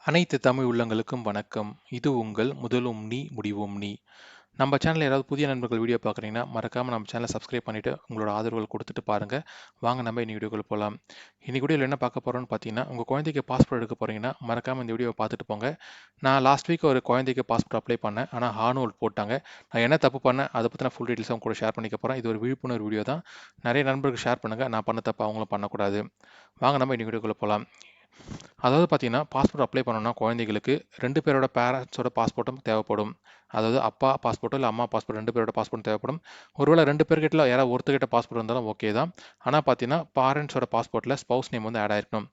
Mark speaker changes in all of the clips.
Speaker 1: அனைத்து தமிழ் உள்ளங்களுக்கும் வணக்கம். இது உங்கள் முதலும் நீ முடிவும் நீ. நம்ம சேனல்ல யாராவது புதிய நண்பர்கள் வீடியோ பார்க்குறீங்கன்னா, மறக்காம நம்ம சேனலை சப்ஸ்கிரைப் பண்ணிட்டு உங்களோட ஆதரவுகள் குடுத்துட்டு பாருங்க. வாங்க நம்ம இன்னைக்கு வீடியோக்குள்ள போலாம். இன்னைக்கு வீடியோல என்ன பார்க்க போறோம்னு பார்த்தீங்கன்னா, உங்க குழந்தைக்கு பாஸ்போர்ட் எடுக்க போறீங்கன்னா, மறக்காம இந்த வீடியோவை பார்த்துட்டு போங்க. நான் லாஸ்ட் வீக் ஒரு குழந்தைக்கு பாஸ்போர்ட் அப்ளை பண்ணேன். ஆனா ஹார்ன் ஹோல்ட் போட்டாங்க. நான் என்ன தப்பு பண்ணேன், அத பத்தின ஃபுல் டீட்டெயில்ஸ உங்க கூட ஷேர் பண்ணிக்க போறேன். இது ஒரு விழிப்புணர்வு வீடியோ தான். நெறைய நண்பர்களுக்கு ஷேர் பண்ணுங்க. நான் பண்ண தப்ப அவங்களும் பண்ணக்கூடாது. வாங்க நம்ம இன்னைக்கு வீடியோக்குள்ள போலாம். அதாவது பார்த்தீங்கன்னா, பாஸ்போர்ட் அப்ளை பண்ணணும்னா குழந்தைகளுக்கு 2 பேரோட பேரண்ட்ஸோட பாஸ்போர்ட்டும் தேவைப்படும். அதாவது அப்பா பாஸ்போர்ட்டோ இல்ல அம்மா பாஸ்போர்ட் 2 பேரோட பாஸ்போர்ட்டும் தேவைப்படும். ஒருவேளை 2 பேர்கிட்டல யாராவது ஒருத்தர்கிட்ட பாஸ்போர்ட் இருந்தாலும் ஓகே தான். ஆனா பார்த்தீங்கன்னா, பேரண்ட்ஸோட பாஸ்போர்ட்ல ஸ்பௌஸ் நேம் வந்து ஆட் ஆயிருக்கணும்.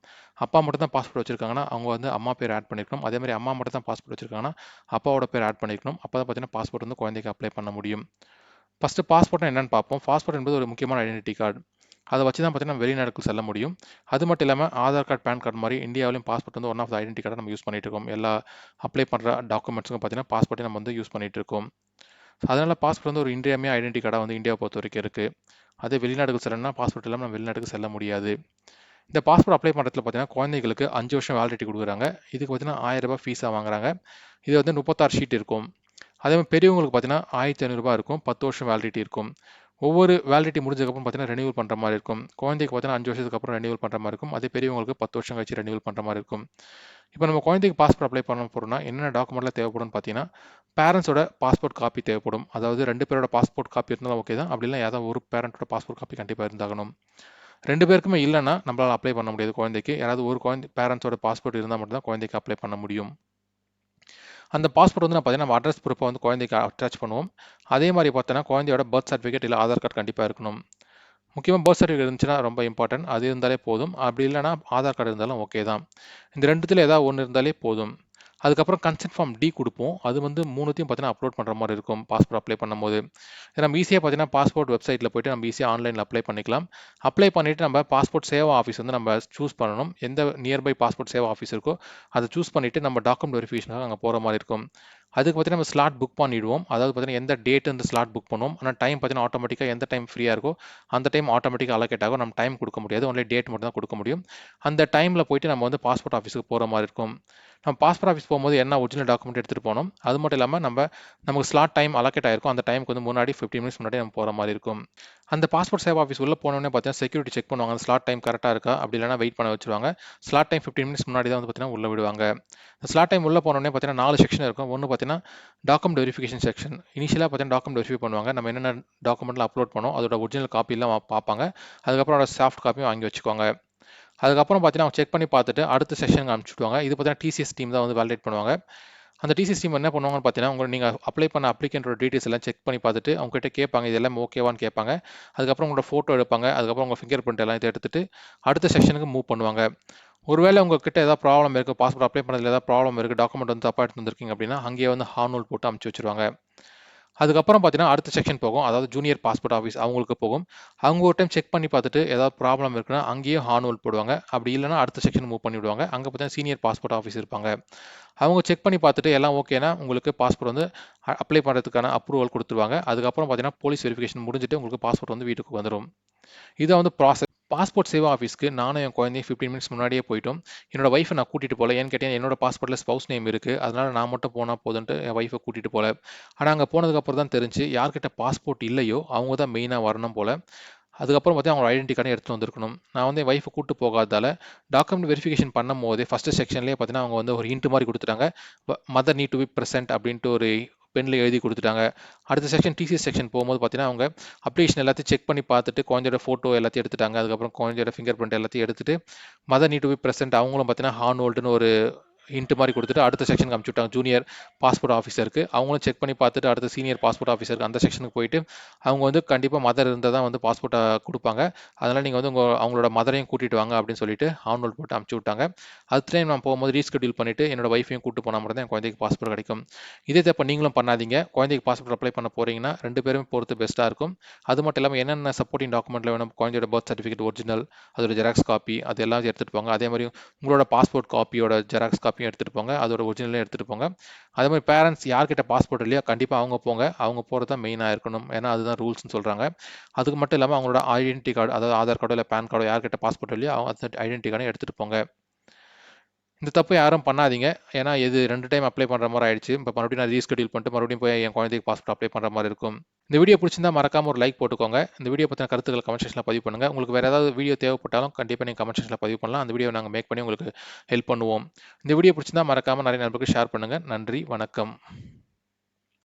Speaker 1: அப்பா மட்டும் தான் பாஸ்போர்ட் வச்சிருக்காங்கன்னா, அவங்க வந்து அம்மா பேர் ஆட் பண்ணியிருக்கணும். அதே மாரி அம்மா மட்டும் தான் பாஸ்போர்ட் வச்சிருக்காங்கன்னா, அப்பாவோட பேர் ஆட் பண்ணியிருக்கணும். அப்பதான் பார்த்தீங்கன்னா, பாஸ்போர்ட் வந்து குழந்தைக்கு அப்ளை பண்ண முடியும். ஃபர்ஸ்ட் பாஸ்போர்ட்னா என்னன்னு பார்ப்போம். பாஸ்போர்ட் என்பது ஒரு முக்கியமான ஐடென்டிட்டி கார்டு. அத வச்சு தான் பார்த்தீங்கன்னா வெளிநாடுகளுக்கு செல்ல முடியும். அது மட்டும் இல்லாம ஆதார் கார்டு, பான் கார்டு மாரி இந்தியாவிலும் பாஸ்போர்ட் வந்து ஒன் ஆஃப் த ஐடென்டிட்டி கார்டா நம்ம யூஸ் பண்ணிட்டு இருக்கோம். எல்லா அப்ளை பண்ற டாக்குமெண்ட்ஸ்க்கும் பார்த்தீங்கன்னா, பாஸ்போர்ட்டையும் நம்ம வந்து யூஸ் பண்ணிட்டு இருக்கோம். அதனால பாஸ்போர்ட் வந்து ஒரு இன்றியமையா ஐடென்டிட்டி கார்டா வந்து இந்தியாவ பொறுத்தவரைக்கும் இருக்கு. அதே வெளிநாடுகள் செல்லணும்னா பாஸ்போர்ட் இல்லாம நம்ம வெளிநாட்டுக்கு செல்ல முடியாது. இந்த பாஸ்போர்ட் அப்ளை பண்றதுல பார்த்தீங்கன்னா, குழந்தைகளுக்கு 5 வருஷம் வேலிடிட்டி குடுக்குறாங்க. இதுக்கு பார்த்தீங்கன்னா ரூ. 1000 ஃபீஸா வாங்குறாங்க. இது வந்து 36 ஷீட் இருக்கும். அதே மாரி பெரியவங்களுக்கு பார்த்தீங்கன்னா, ரூ. 1500 இருக்கும். 10 வருஷம் வேலிடிட்டி இருக்கும். ஒவ்வொரு வேலிடிட்டி முடிஞ்சதுக்கப்புறம் பார்த்தீங்கன்னா, ரெனியூவல் பண்ற மாரி இருக்கும். குழந்தைக்கு பார்த்தீங்கன்னா 5 வருஷத்துக்கு அப்புறம் ரெனியூவல் பண்ற மாரி இருக்கும். அதே பெரியவங்களுக்கு 10 வருஷம் கழிச்சு ரெனியூவல் பண்ற மாரி இருக்கும். இப்ப நம்ம குழந்தைக்கு பாஸ்போர்ட் அப்ளை பண்ண போறோம்னா, என்னென்ன டாக்குமெண்ட்லாம் தேவைப்படும்னு பார்த்தீங்கன்னா, பேரண்ட்ஸோட பாஸ்போர்ட் காப்பி தேவைப்படும். அதாவது 2 பேரோட பாஸ்போர்ட் காப்பி இருந்தாலும் ஓகே தான். அப்படி இல்ல ஏதாவது ஒரு பேரண்ட்டோட பாஸ்போர்ட் காப்பி கண்டிப்பா இருந்தாகணும். 2 பேருக்குமே இல்லன்னா, நம்மளால அப்ளை பண்ண முடியாது குழந்தைக்கு. யாராவது ஒரு பேரண்ட்ஸோட பாஸ்போர்ட் இருந்தா மட்டும் தான் குழந்தைக்கு அப்ளை பண்ண முடியும். அந்த பாஸ்போர்ட் வந்து நான் பார்த்தீங்கன்னா, நம்ம அட்ரஸ் ப்ரூஃபா வந்து குழந்தைக்கு அட்டாச் பண்ணுவோம். அதே மாரி பார்த்தோன்னா, குழந்தையோட பர்த் சர்டிஃபிகேட் இல்ல ஆதார் கார்டு கண்டிப்பா இருக்கணும். முக்கியமா பர்த் சர்டிஃபிகேட் இருந்துச்சுன்னா ரொம்ப இம்பார்ட்டன்ட். அது இருந்தாலே போதும். அப்படி இல்லன்னா ஆதார் கார்டு இருந்தாலும் ஓகே தான். இந்த 2த்துல ஏதாவது ஒண்ணு இருந்தாலே போதும். அதுக்கப்புறம் கன்சென்ட் ஃபார்ம் டி குடுப்போம். அது வந்து 3த்தையும் பார்த்தீங்கன்னா, அப்லோட் பண்ற மாரி இருக்கும். பாஸ்போர்ட் அப்ளை பண்ணும்போது. இத நம்ம ஈஸியா பார்த்தீங்கன்னா, பாஸ்போர்ட் வெப்சைட்ல போயிட்டு நம்ம ஈஸியா ஆன்லைன்ல அப்ளை பண்ணிக்கலாம். அப்ளை பண்ணிட்டு நம்ம பாஸ்போர்ட் சேவா ஆஃபீஸ் வந்து நம்ம சூஸ் பண்ணணும். எந்த நியர்பை பாஸ்போர்ட் சேவா ஆஃபீஸ் இருக்கோ, அத சூஸ் பண்ணிட்டு நம்ம டாக்குமெண்ட் வெரிஃபிகேஷனுக்காக அங்க போற மாரி இருக்கும். அதுக்கு பார்த்தீங்கன்னா, நம்ம ஸ்லாட் புக் பண்ணிடுவோம். அதாவது பார்த்தீங்கன்னா, எந்த டேட் அந்த ஸ்லாட் புக் பண்ணுவோம். ஆனா டைம் பார்த்தீங்கன்னா, ஆட்டோமேட்டிக்கா எந்த டைம் ஃப்ரீயா இருக்கோ, அந்த டைம் ஆட்டோமேட்டிக்கா அலோகேட் ஆகும். நம்ம டைம் குடுக்க முடியாது. ஒன்லி டேட் மட்டும் தான் குடுக்க முடியும். அந்த டைம்ல போயிட்டு நம்ம வந்து பாஸ்போர்ட் ஆஃபீஸ்க்கு போற மாரி இருக்கும். நம்ம பாஸ்போர்ட் ஆஃபீஸ் போம்போது என்ன ஒரிஜினல் டாக்குமெண்ட் எடுத்துட்டு போணும். அது மட்டும் இல்லாம நமக்கு ஸ்லாட் டைம் அலோகேட் ஆயிருக்கும். அந்த டைம்க்கு வந்து முன்னாடி 15 மினிட்ஸ் முன்னாடி நம்ம போற மாரி இருக்கும். அந்த பாஸ்போர்ட் சேவா ஆஃபீஸ் உள்ள போனோனே பார்த்தீங்கன்னா, செக்யூரிட்டி செக் பண்ணுவாங்க. அந்த ஸ்லாட் டைம் கரெக்ட்டா இருக்கா? அப்படி இல்லன்னா வெயிட் பண்ண வச்சுருவாங்க. ஸ்லாட் டைம் 15 மினிட்ஸ் முன்னாடி தான் வந்து பார்த்தீங்கன்னா, உள்ள விடுவாங்க. ஸ்லாட் டைம் உள்ள போனோனே பார்த்தீங்கன்னா, 4 செக்ஷன் இருக்கும். ஒண்ணு பார்த்தீங்கன்னா, டாக்குமெண்ட் வெரிஃபிகேஷன் செக்ஷன். இனிஷியலா பார்த்தீங்கன்னா, டாக்குமெண்ட் வெரிஃபை பண்ணுவாங்க. நம்ம என்னென்ன டாக்குமெண்ட்லாம் அப்லோட் பண்ணோம், அதோட ஒரிஜினல் காப்பிலாம் பார்ப்பாங்க. அதுக்கப்புறம் அதோட சாஃப்ட் காப்பியும் வாங்கி வச்சுக்குவாங்க. அதுக்கப்புறம் பார்த்தீங்கன்னா, அவங்க செக் பண்ணி பார்த்துட்டு அடுத்த செக்ஷனுக்கு அனுப்பிச்சு விட்டுருவாங்க. இது பார்த்தீங்கன்னா, டிசிஎஸ் டீம் தான் வந்து வேலிடேட் பண்ணுவாங்க. அந்த டிசிஎஸ் டீம் என்ன பண்ணுவாங்கன்னு பார்த்தீங்கன்னா, நீங்க அப்ளை பண்ண அப்ளிகேண்டோட டீட்டெயில்ஸ் எல்லாம் செக் பண்ணி பார்த்துட்டு, அவங்க கிட்ட கேட்பாங்க. இது எல்லாம் ஓகேவான்னு கேட்பாங்க. அதுக்கப்புறம் உங்களோட ஃபோட்டோ எடுப்பாங்க. அதுக்கப்புறம் உங்க ஃபிங்கர் பிரிண்ட் எல்லாம் இத எடுத்துட்டு, அடுத்த செக்ஷனுக்கு மூவ் பண்ணுவாங்க. ஒருவேளை உங்ககிட்ட ஏதாவது ப்ராப்ளம் இருக்கு, பாஸ்போர்ட் அப்ளை பண்ணதுல ஏதாவது ப்ராப்ளம் இருக்கு, டாக்குமெண்ட் வந்து தப்பா எடுத்துட்டு வந்திருக்கீங்க அப்படின்னா, அங்கேயே வந்து ஹார்ன் போட்டு அனுப்பிச்சு வச்சுருவாங்க. அதுக்கப்புறம் பார்த்தீங்கன்னா, அடுத்த செக்ஷன் போகும். அதாவது ஜூனியர் பாஸ்போர்ட் ஆஃபீஸ் அவங்களுக்கு போகும். அவங்க ஒரு டைம் செக் பண்ணி பார்த்துட்டு, ஏதாவது ப்ராப்ளம் இருக்குன்னா, அங்கேயும் ஹார்ன் போடுவாங்க. அப்படி இல்லன்னா, அடுத்த செக்ஷன் மூவ் பண்ணி விடுவாங்க. அங்க பார்த்தீங்கன்னா, சீனியர் பாஸ்போர்ட் ஆஃபீஸ் இருப்பாங்க. அவங்க செக் பண்ணி பார்த்துட்டு எல்லாம் ஓகேன்னா, உங்களுக்கு பாஸ்போர்ட் வந்து அப்ளை பண்ணுறதுக்கான அப்ரூவல் குடுத்துருவாங்க. அதுக்கப்புறம் பார்த்தீங்கன்னா, போலீஸ் வெரிஃபிகேஷன் முடிஞ்சுட்டு உங்களுக்கு பாஸ்போர்ட் வந்து வீட்டுக்கு வந்துரும். இதான் வந்து ப்ராசஸ். பாஸ்போர்ட் சேவா ஆஃபீஸ்க்கு நானும் என் குழந்தையும் 15 மினிட்ஸ் முன்னாடியே போயிட்டோம். என்னோட ஒய்ஃப நான் கூட்டிட்டு போல. ஏன்னு கேட்டீங்கன்னா, என்னோட பாஸ்போர்ட்ல ஸ்பௌஸ் நேம் இருக்கு. அதனால நான் மட்டும் போனா போதுன்ட்டு என் ஒய்ஃப கூட்டிட்டு போல. ஆனா அங்க போனதுக்கப்புறம் தான் தெரிஞ்சுச்சு, யார்கிட்ட பாஸ்போர்ட் இல்லையோ, அவங்க தான் மெயினா வரணும் போல. அதுக்கப்புறம் பார்த்தீங்கன்னா, அவங்களோட ஐடென்டி கார்டையும் எடுத்துட்டு வந்திருக்கணும். நான் வந்து என் ஒய்ஃப கூட்டு போகாததால, டாக்குமெண்ட் வெரிஃபிகேஷன் பண்ணும்போதே ஃபர்ஸ்ட் செக்ஷன்லேயே பார்த்தீங்கன்னா, அவங்க வந்து ஒரு ஹிண்ட் மாரி குடுத்துட்டாங்க. Mother need to be present அப்படின்ட்டு ஒரு பென்ல எழுதி குடுத்துட்டாங்க. அடுத்த செக்ஷன் டிசிஎஸ் செக்ஷன் போகும்போது பார்த்தீங்கன்னா, அவங்க அப்ளிகேஷன் எல்லாத்தையும் செக் பண்ணி பார்த்துட்டு, குழந்தையோட ஃபோட்டோ எல்லாத்தையும் எடுத்துட்டாங்க. அதுக்கப்புறம் குழந்தையோட ஃபிங்கர் பிரிண்ட் எல்லாத்தையும் எடுத்துட்டு, mother need to be present அவங்களும் பார்த்தீங்கன்னா, ஹார்ன் ஹோல்டுன்னு ஒரு ஹிண்ட் மாரி குடுத்துட்டு, அடுத்த செக்ஷனுக்கு அனுப்பிச்சு விட்டாங்க. ஜூனியர் பாஸ்போர்ட் ஆஃபீசருக்கு. அவங்களும் செக் பண்ணி பார்த்துட்டு, அடுத்த சீனியர் பாஸ்போர்ட் ஆஃபீசருக்கு அந்த செக்ஷனுக்கு போயிட்டு, அவங்க வந்து கண்டிப்பா மதர் இருந்தா தான் வந்து பாஸ்போர்ட்ட குடுப்பாங்க. அதனால நீங்க வந்து அவங்களோட மதரையும் கூட்டிட்டு வாங்க அப்படின்னு சொல்லிட்டு ஹார்ன் ஹோல்ட் போட்டு அனுப்பிச்சு விட்டாங்க. அடுத்த டைம் நான் போகும்போது ரீஷெட்யூல் பண்ணிட்டு, என்னோட ஒய்ஃபையும் கூட்டு போனா மட்டும் தான் என் குழந்தைக்கு பாஸ்போர்ட் கிடைக்கும். இதே தப்ப நீங்களும் பண்ணாதீங்க. குழந்தைக்கு பாஸ்போர்ட் அப்ளை பண்ண போறீங்கன்னா, 2 பேருமே போறது பெஸ்ட்டா இருக்கும். அது மட்டும் இல்லாம என்னென்ன சப்போர்ட்டிங் டாக்குமெண்ட்ல வேணும், குழந்தையோட பர்த் சர்டிஃபிகேட் ஒரிஜினல், அதோட ஜெராக்ஸ் காப்பி அது எல்லாம் எடுத்துட்டு போங்க. அதே மாரி உங்களோட பாஸ்போர்ட் காப்பியோட ஜெராக்ஸ் காப்பியும் எடுத்துட்டு போங்க. அதோட ஒரிஜினலும் எடுத்துட்டு போங்க. அதே மாரி பேரண்ட்ஸ் யார்கிட்ட பாஸ்போர்ட் இல்லையோ, கண்டிப்பா அவங்க போங்க. அவங்க போறது தான் மெயினா இருக்கணும். ஏன்னா, அதுதான் ரூல்ஸ்ன்னு சொல்றாங்க. அதுக்கு மட்டும் இல்லாம அவங்களோட ஐடென்டிட்டி கார்டு, அதாவது ஆதார் கார்டோ இல்ல பான் கார்டோ யார்கிட்ட பாஸ்போர்ட் இல்லையோ, அந்த ஐடென்டிட்டி கார்டையும் எடுத்துட்டு போங்க. இந்த தப்பு யாரும் பண்ணாதீங்க. ஏன்னா இது 2 டைம் அப்ளை பண்ற மாரி ஆயிடுச்சு. இப்ப மறுபடியும் நான் ரீஷெட்யூல் பண்ணிட்டு மறுபடியும் போய் என் குழந்தைக்கு பாஸ்போர்ட் அப்ளை பண்ற மாரி இருக்கும். இந்த வீடியோ பிடிச்சிருந்தா மறக்காம ஒரு லைக் போட்டுக்கோங்க. இந்த வீடியோ பத்தின கருத்துக்கள கமெண்ட் செக்ஷன்ல பதிவு பண்ணுங்க. உங்களுக்கு வேற ஏதாவது வீடியோ தேவைப்பட்டாலும் கண்டிப்பா நீங்க கமெண்ட் செக்ஷன்ல பதிவு பண்ணலாம். அந்த வீடியோவ நாங்க மேக் பண்ணி உங்களுக்கு ஹெல்ப் பண்ணுவோம். இந்த வீடியோ பிடிச்சிருந்தா மறக்காம நெறைய நண்பர்களுக்கு ஷேர் பண்ணுங்க. நன்றி, வணக்கம்.